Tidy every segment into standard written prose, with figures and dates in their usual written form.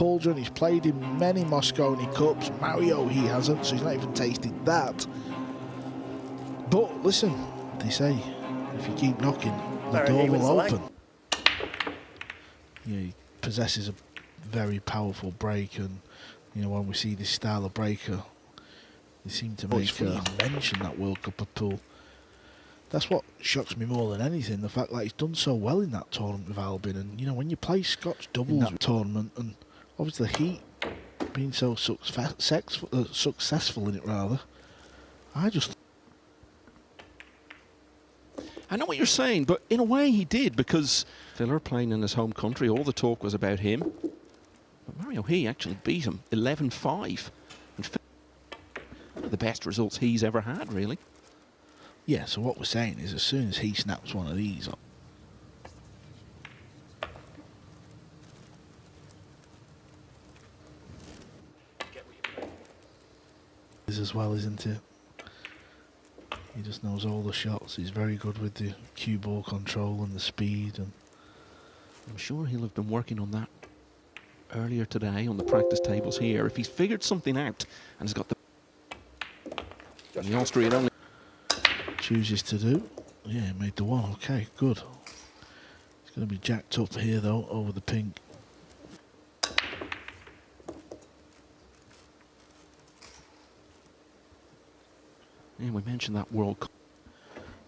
Cauldron, he's played in many Mosconi Cups. Mario, he hasn't, so he's not even tasted that. But listen, they say, if you keep knocking, the door will open. Yeah, he possesses a very powerful break, and you know, when we see this style of breaker, they seem to make mention that World Cup of Pool. That's what shocks me more than anything, the fact that he's done so well in that tournament with Albin. And you know, when you play Scotch doubles in that tournament, and obviously he being so successful in it, rather, I know what you're saying, but in a way he did, because Filler playing in his home country, all the talk was about him. But Mario, he actually beat him 11-5. One of the best results he's ever had, really. Yeah, so what we're saying is, as soon as he snaps one of these up, as well, isn't it? He just knows all the shots. He's very good with the cue ball control and the speed, and I'm sure he'll have been working on that earlier today on the practice tables here. If he's figured something out and has got the Austria only chooses to do. Yeah, he made the one. Okay, good. He's going to be jacked up here though over the pink. Yeah, we mentioned that World Cup.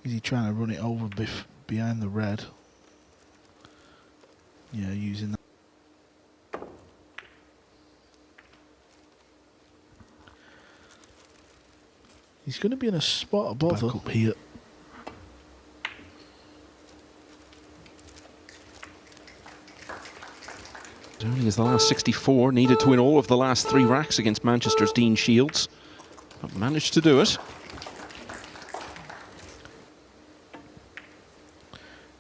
Is he trying to run it over behind the red? Yeah, using that. He's going to be in a spot above back up here. Only as the last 64, needed to win all of the last 3 racks against Manchester's Dean Shields, but managed to do it.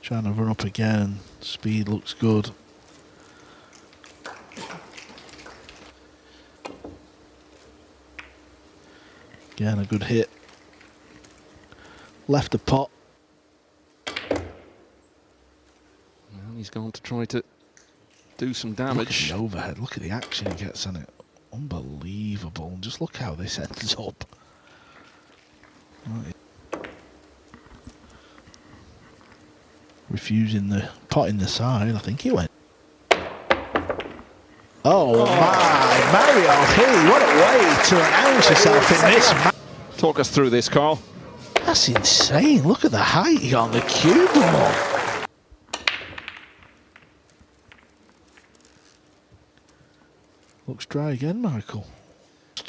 Trying to run up again, speed looks good. Again, a good hit. Left the pot. Well, he's going to try to do some damage. Look at the overhead, look at the action he gets on it. Unbelievable. And just look how this ends up. Right. Refusing the pot in the side, I think he went. Oh my, Mario P, what a way to announce yourself in this. Talk us through this, Carl. That's insane, look at the height he got on the cue ball. Looks dry again, Michael.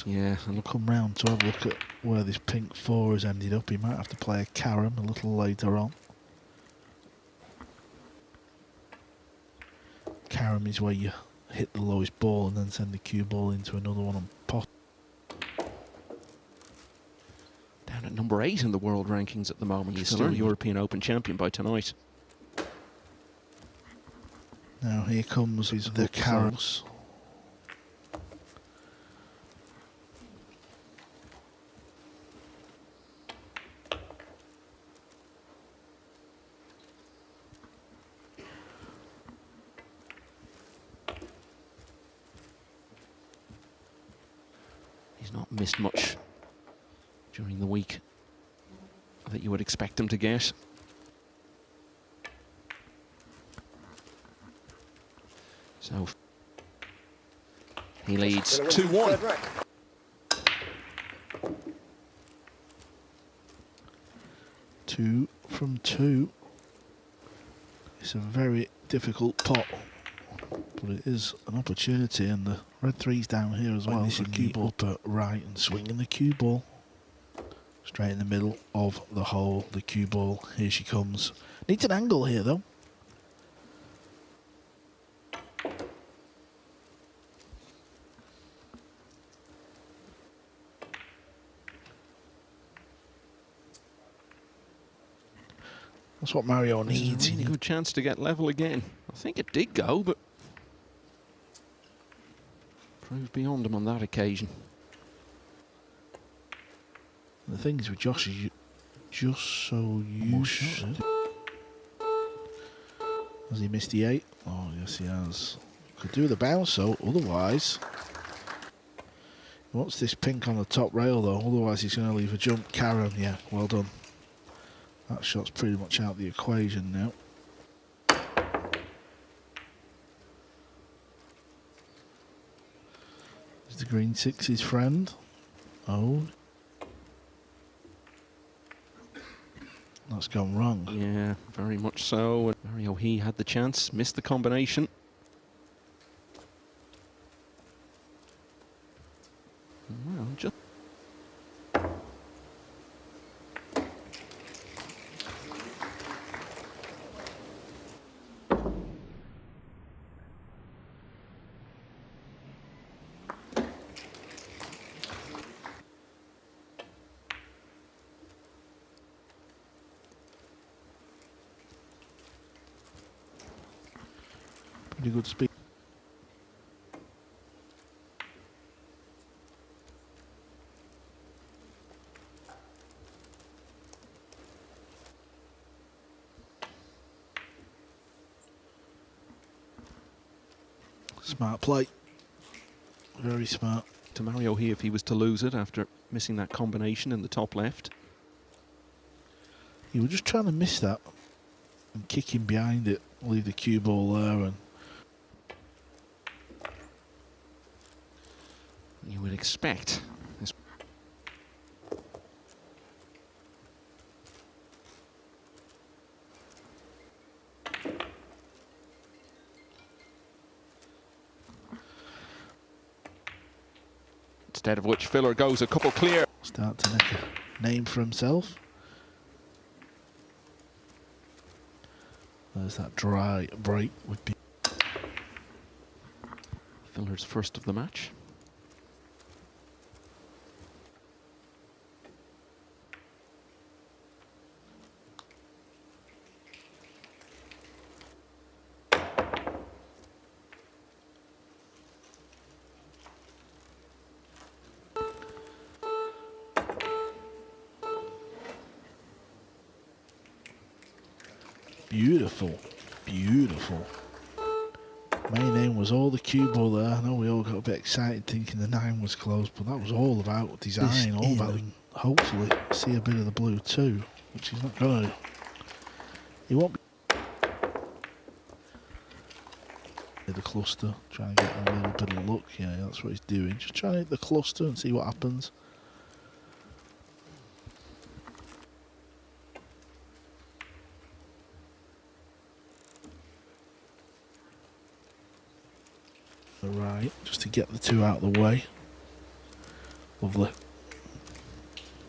Yeah, and we'll come round to have a look at where this pink 4 has ended up. He might have to play a carom a little later on. Carom is where you hit the lowest ball and then send the cue ball into another one on pot. Down at number 8 in the world rankings at the moment. He's still European Open champion by tonight. Now here comes the caroms. He's not missed much during the week that you would expect him to get. So he leads 2-1. 2 from 2. It's a very difficult pot, but it is an opportunity, and the red 3's down here as well. This is cue ball upper right and swinging the cue ball straight in the middle of the hole. The cue ball, here she comes. Needs an angle here though. That's what Mario needs. A really good chance to get level again. I think it did go, but proved beyond him on that occasion. The thing is with Josh is just so used to. Has he missed the 8? Oh yes he has. Could do the bounce though, otherwise. He wants this pink on the top rail though, otherwise he's going to leave a jump. Karen, yeah, well done. That shot's pretty much out of the equation now. Is the green six his friend? Oh. That's gone wrong. Yeah, very much so. And Mario, he had the chance, missed the combination. Well, just pretty good speed. Smart play. Very smart. to Mario here if he was to lose it after missing that combination in the top left. You were just trying to miss that and kick him behind it, leave the cue ball there, and You would expect this. Instead of which Filler goes a couple clear. start to make a name for himself. There's that dry break would be. Filler's first of the match. Beautiful, beautiful. Main aim was all the cue ball there. I know we all got a bit excited thinking the 9 was closed, but that was all about design, all about hopefully see a bit of the blue too, which he's not going to. He won't be. The cluster, trying to get a little bit of luck. Yeah, that's what he's doing. Just trying to hit the cluster and see what happens. Right, just to get the 2 out of the way. Lovely.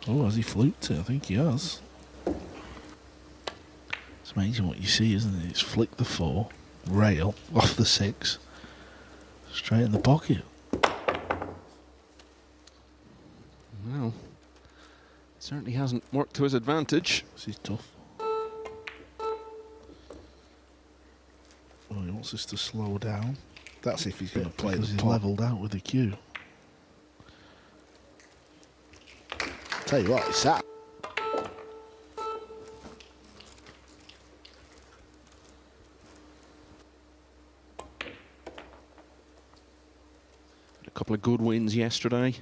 Oh, has he fluked it? I think he has. It's amazing what you see, isn't it? It's flick the 4, rail, off the 6, straight in the pocket. Well, certainly hasn't worked to his advantage. This is tough. Oh, he wants us to slow down. That's if he's going to play the pot. He's levelled out with the cue. Tell you what, it's that. A couple of good wins yesterday.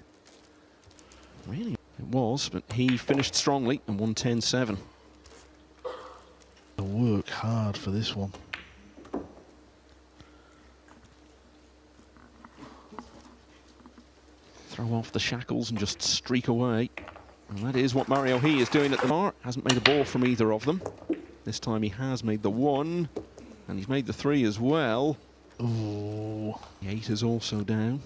Really, it was, but he finished strongly and won 10-7. Work hard for this one. Throw off the shackles and just streak away. And that is what Mario He is doing at the bar. Hasn't made a ball from either of them. This time he has made the 1, and he's made the 3 as well. Oh, The 8 is also down.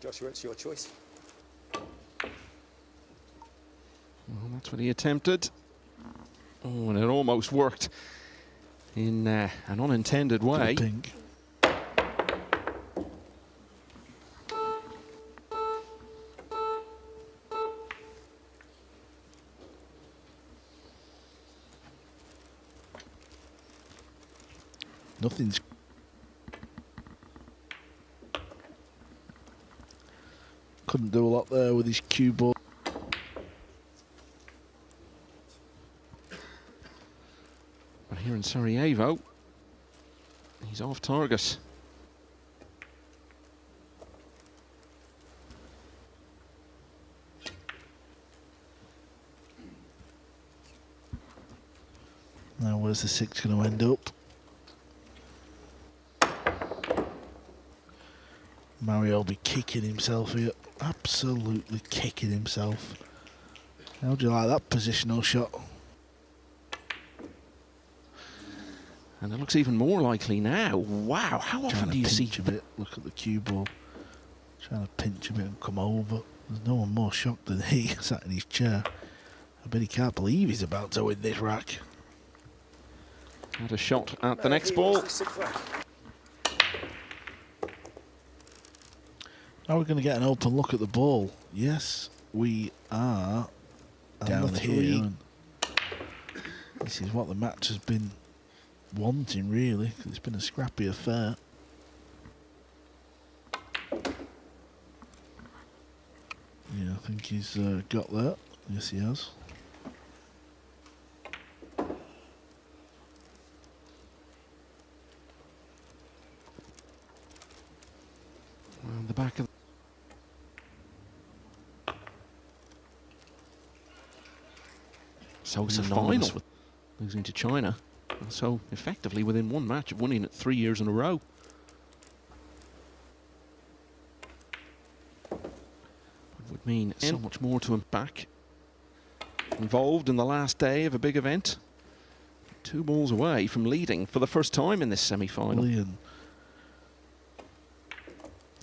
Joshua, it's your choice. Well, that's what he attempted. Oh, and it almost worked in an unintended way. pink. Nothing's. Couldn't do a lot there with his cue ball. But here in Sarajevo, he's off target. Now where's the 6 going to end up? Mario will be kicking himself here. Absolutely kicking himself. How do you like that positional shot? And it looks even more likely now. Wow, how often do you see... a bit. Look at the cue ball. Trying to pinch a bit and come over. There's no one more shocked than he sat in his chair. I bet he can't believe he's about to win this rack. Had a shot at the next ball. Are we going to get an open look at the ball? Yes, we are. Down here. And this is what the match has been wanting, really. It's been a scrappy affair. Yeah, I think he's got that. Yes, he has. Around the back of... So it's a final, losing to China. And so effectively within one match of winning it 3 years in a row. It would mean so much more to him. Back involved in the last day of a big event. 2 balls away from leading for the first time in this semi-final. And,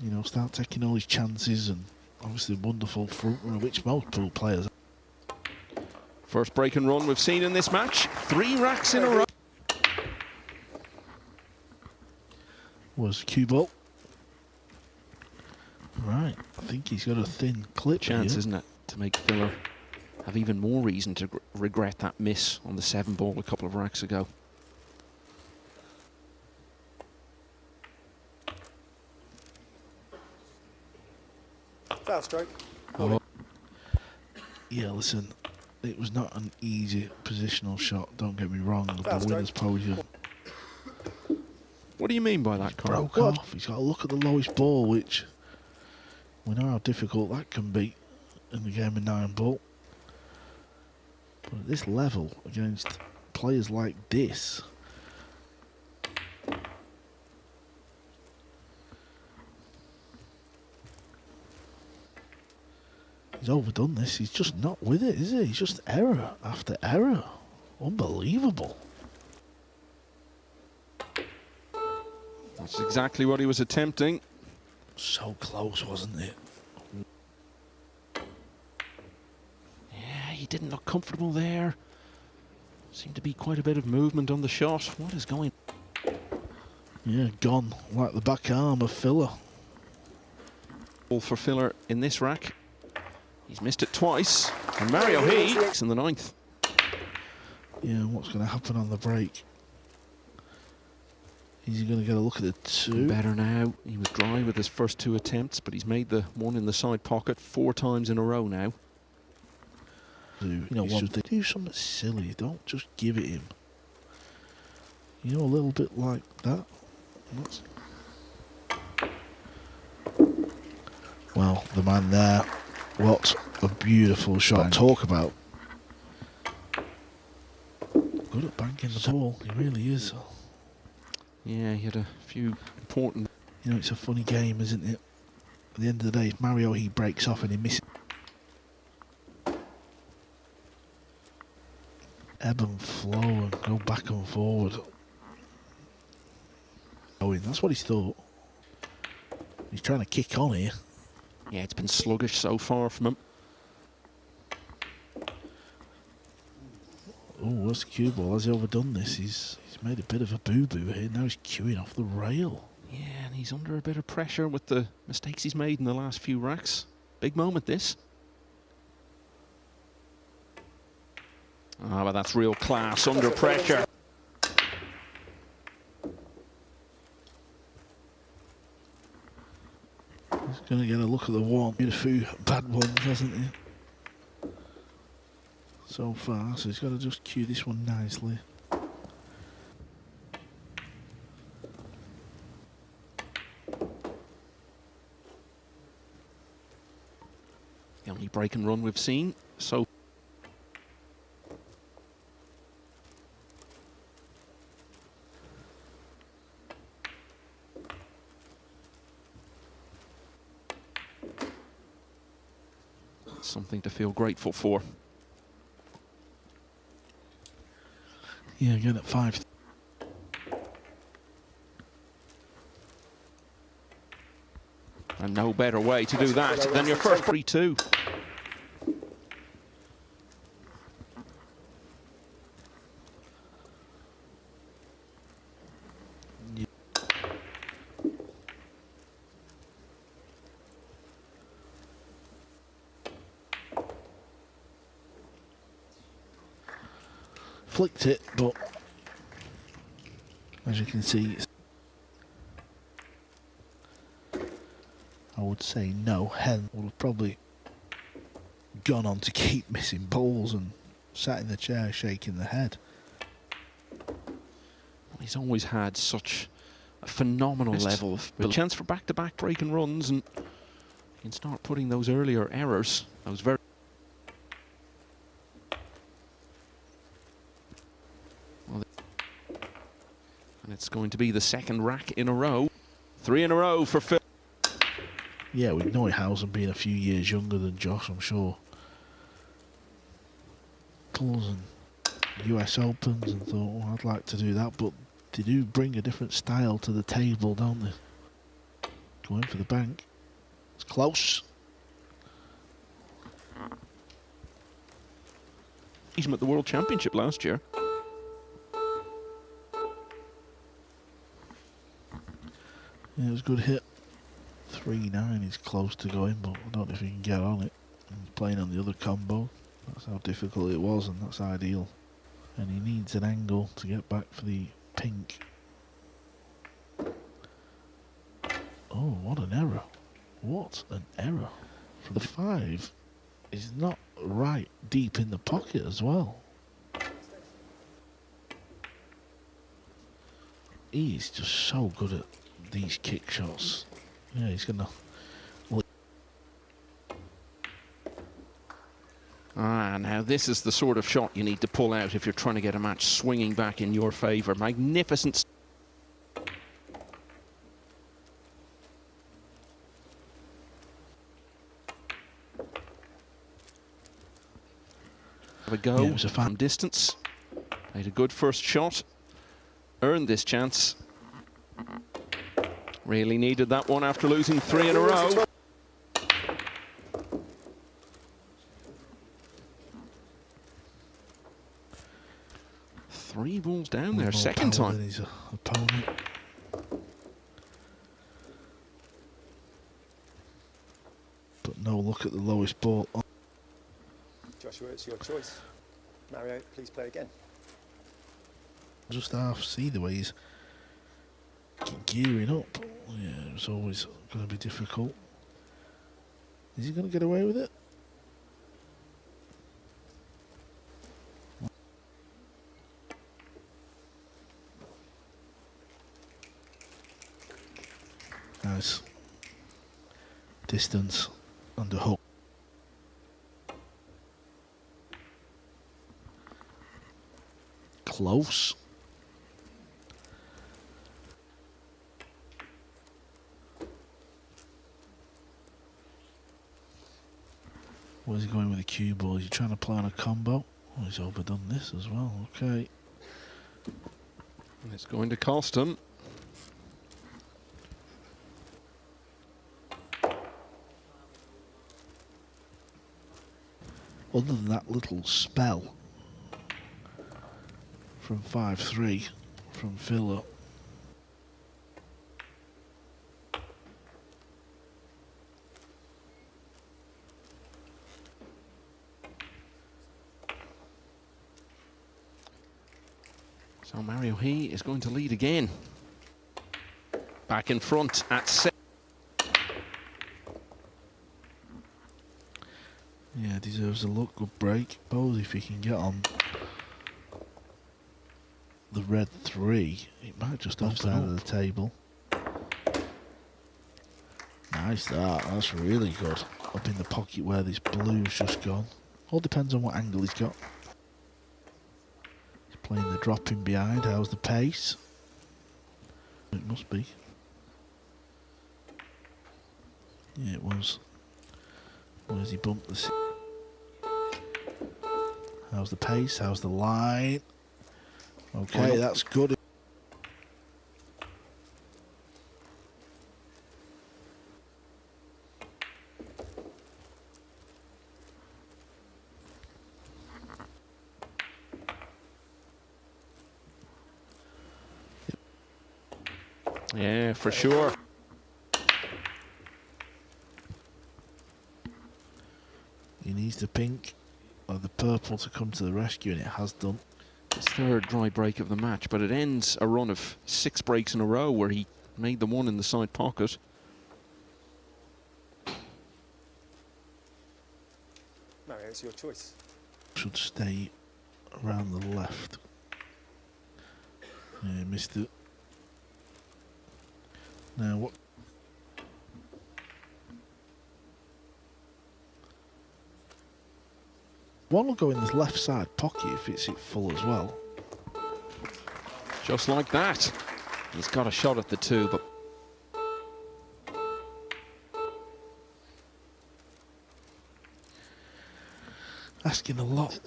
you know, start taking all his chances, and obviously wonderful front runner, which most pool players. First break and run we've seen in this match. 3 racks in a row. Was cue ball. Right, I think he's got a thin clip Chance, here. isn't it, to make Filler have even more reason to regret that miss on the 7 ball a couple of racks ago. Foul stroke. Oh. Yeah, listen, it was not an easy positional shot, don't get me wrong. The winner's podium. What do you mean by that, Carl? Broke off. He's got to look at the lowest ball, which we know how difficult that can be in the game of 9 ball. But at this level, against players like this, he's overdone this. He's just not with it, is he? He's just error after error. Unbelievable. That's exactly what he was attempting. So close, wasn't it? Yeah, he didn't look comfortable there. Seemed to be quite a bit of movement on the shot. What is going... Yeah, gone like the back arm of Filler. Ball for Filler in this rack. He's missed it twice. And Mario He's in the 9th. Yeah, what's going to happen on the break? Is he going to get a look at the 2? Better now. He was dry with his first 2 attempts, but he's made the one in the side pocket 4 times in a row now. You know, do something silly. Don't just give it him. You know, a little bit like that. Well, the man there. What a beautiful shot. Talk about. Good at banking the ball. He really is. Yeah, he had a few important... You know, it's a funny game, isn't it? At the end of the day, if Mario, he breaks off and he misses. Ebb and flow and go back and forward. That's what he's thought. He's trying to kick on here. Yeah, it's been sluggish so far from him. Oh, what's the cue ball? Has he overdone this? He's made a bit of a boo-boo here. Now he's queuing off the rail. Yeah, and he's under a bit of pressure with the mistakes he's made in the last few racks. Big moment, this. Ah, but that's real class under pressure. He's going to get a look at the one. Made a few bad ones, hasn't he? So far, so he's got to just cue this one nicely. break and run we've seen. So something to feel grateful for. Yeah, again at 5. And no better way to do that than your first 3-2. Flicked it, but as you can see, I would say no. Hen would have probably gone on to keep missing balls and sat in the chair shaking the head. He's always had such a phenomenal level of chance for back-to-back break and runs, and you can start putting those earlier errors, those very and it's going to be the second rack in a row. 3 in a row for Phil. Yeah, with Neuhausen being a few years younger than Josh, I'm sure. And US Opens and thought, oh, I'd like to do that, but they do bring a different style to the table, don't they? Going for the bank. It's close. He's at the World Championship last year. Yeah, it was a good hit. 3-9 is close to going, but I don't know if he can get on it. He's playing on the other combo. That's how difficult it was, and that's ideal. And he needs an angle to get back for the pink. Oh, what an error. What an error. From the 5 is not right deep in the pocket as well. He's just so good at these kick shots. Yeah, he's gonna. Now this is the sort of shot you need to pull out if you're trying to get a match swinging back in your favour. Magnificent. Have a go. Yeah, it was a from distance. Made a good first shot. Earned this chance. Really needed that one after losing 3 in a row. Three balls down there, second time. His opponent. But no look at the lowest ball. Joshua, it's your choice. Mario, please play again. Just half see the way he's gearing up. Yeah, it's always going to be difficult. Is he going to get away with it? Nice. Distance under hook. Close. Where's he going with the cue ball? Is he trying to play on a combo? Oh, he's overdone this as well. Okay. And it's going to cost him. Other than that little spell from 5-3 from Filler. So Mario He is going to lead again. Back in front at 6. Yeah, deserves a look. Good break. Suppose if he can get on the red 3, it might just offside of the table. Nice that. That's really good. up in the pocket where this blue's just gone. All depends on what angle he's got. He's playing the drop in behind. How's the pace? It must be. Yeah, it was. Where's he bumped the... How's the pace? How's the line? Okay, that's good. Yeah, for sure. He needs the pink or the purple to come to the rescue, and it has done. His third dry break of the match, but it ends a run of 6 breaks in a row where he made the one in the side pocket. Mario, it's your choice. Should stay around the left. Yeah, missed it. Now what? One will go in the left side pocket if it's it full as well. Just like that. He's got a shot at the 2, but asking a lot.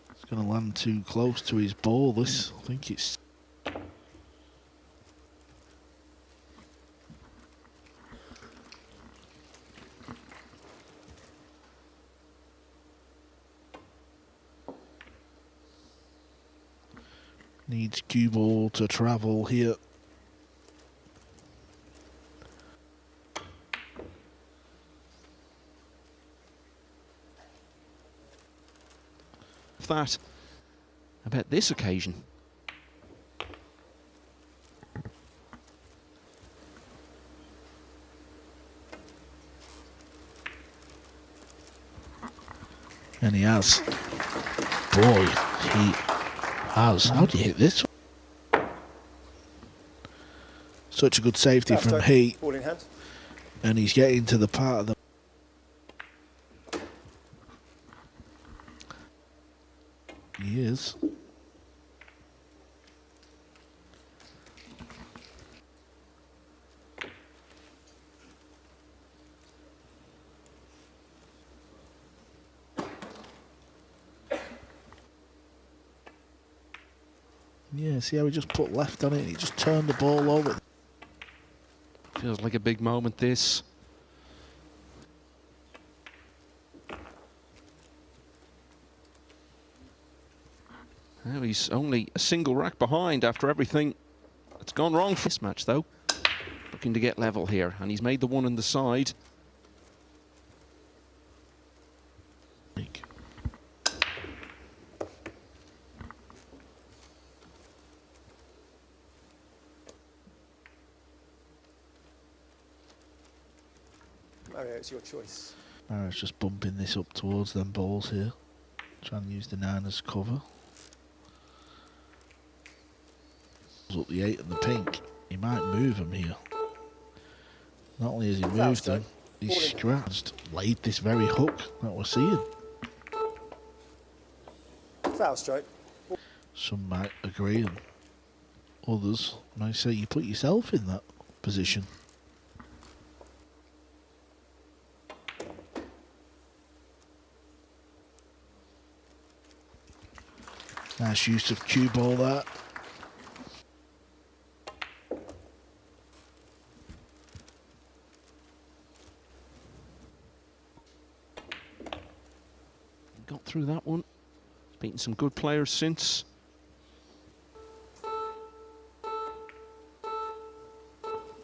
It's going to land too close to his ball. This, I think it's. Needs cue ball to travel here. that about this occasion. And he has. Boy, he has. How do you hit this? Such a good safety from Heat. Ball in hand. And he's getting to the part of the... He is. Yeah, see how he just put left on it and he just turned the ball over. Feels like a big moment, this. Now he's only a single rack behind after everything that's gone wrong for this match, though. Looking to get level here, and he's made the one on the side. Mario, it's your choice. Mario's just bumping this up towards them balls here. Trying to use the 9 as cover. Up the 8 and the pink. He might move him here. Not only has he moved him, he's scratched. Laid this very hook that we're seeing. Foul stroke. Some might agree and others might say you put yourself in that position. Nice use of cue ball there. Got through that one. Beaten some good players since.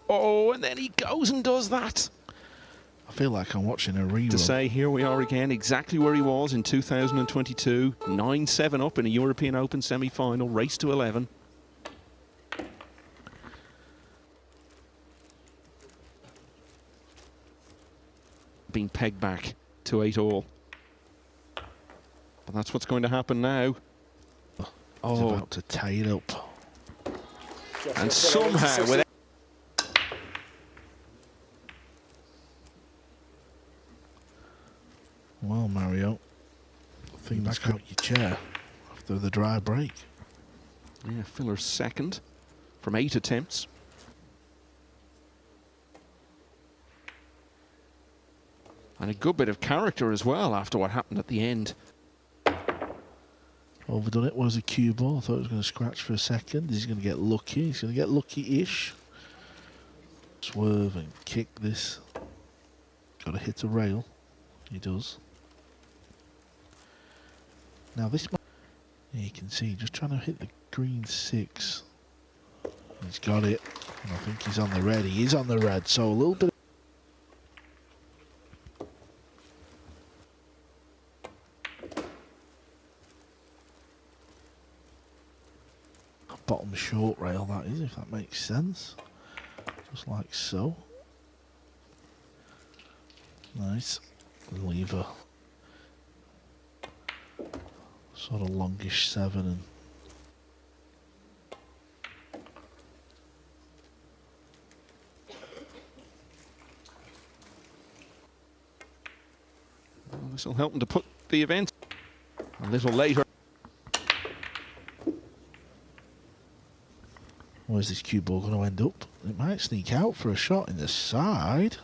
Oh, and then he goes and does that. I feel like I'm watching a rerun. To say, here we are again, exactly where he was in 2022. 9-7 up in a European Open semi-final, race to 11. Being pegged back to 8-all. But that's what's going to happen now. He's about to tie it up. And somehow, with Well, Mario, think back out your chair after the dry break. Yeah, Filler's second from 8 attempts. And a good bit of character as well after what happened at the end. Overdone it. Was a cue ball. I thought it was going to scratch for a second. He's going to get lucky. He's going to get lucky-ish. Swerve and kick this. Got to hit a rail. He does. Now this, yeah, you can see just trying to hit the green 6. He's got it. And I think he's on the red. He is on the red. So a little bit. Bottom short rail, that is, if that makes sense. Just like so. Nice. Leave a sort of longish 7 and well, this will help him to put the event a little later. where's this cue ball going to end up? It might sneak out for a shot in the side.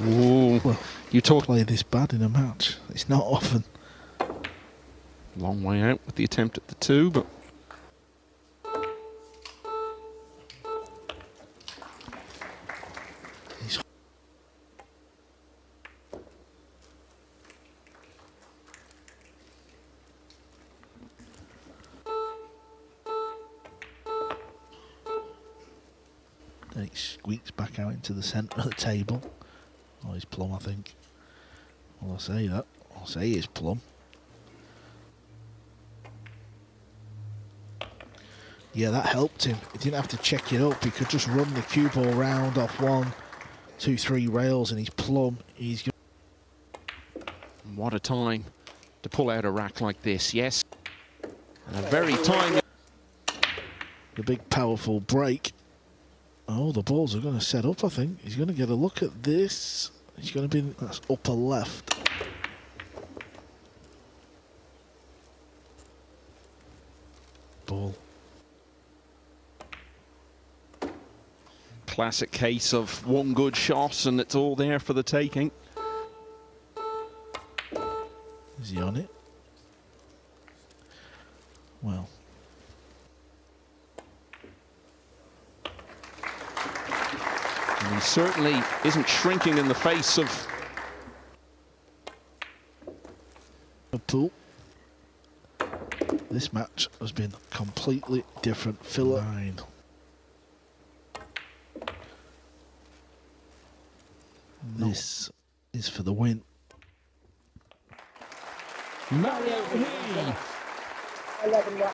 Ooh, Well, you talk play this bad in a match. It's not often. long way out with the attempt at the 2, but He's then it squeaks back out into the centre of the table. Oh, he's plumb, I think. Well, I say that. I'll say he's plumb. Yeah, that helped him. He didn't have to check it up. He could just run the cue ball round off 1, 2, 3 rails, and he's plumb. He's what a time to pull out a rack like this, yes. And a very timely. the big powerful break. Oh, the balls are going to set up, I think. He's going to get a look at this. He's going to be, that's upper left. Ball. Classic case of one good shot and it's all there for the taking. Is he on it? Well. And he certainly isn't shrinking in the face of Liverpool. This match has been completely different. Filler 9. This is for the win. Mario.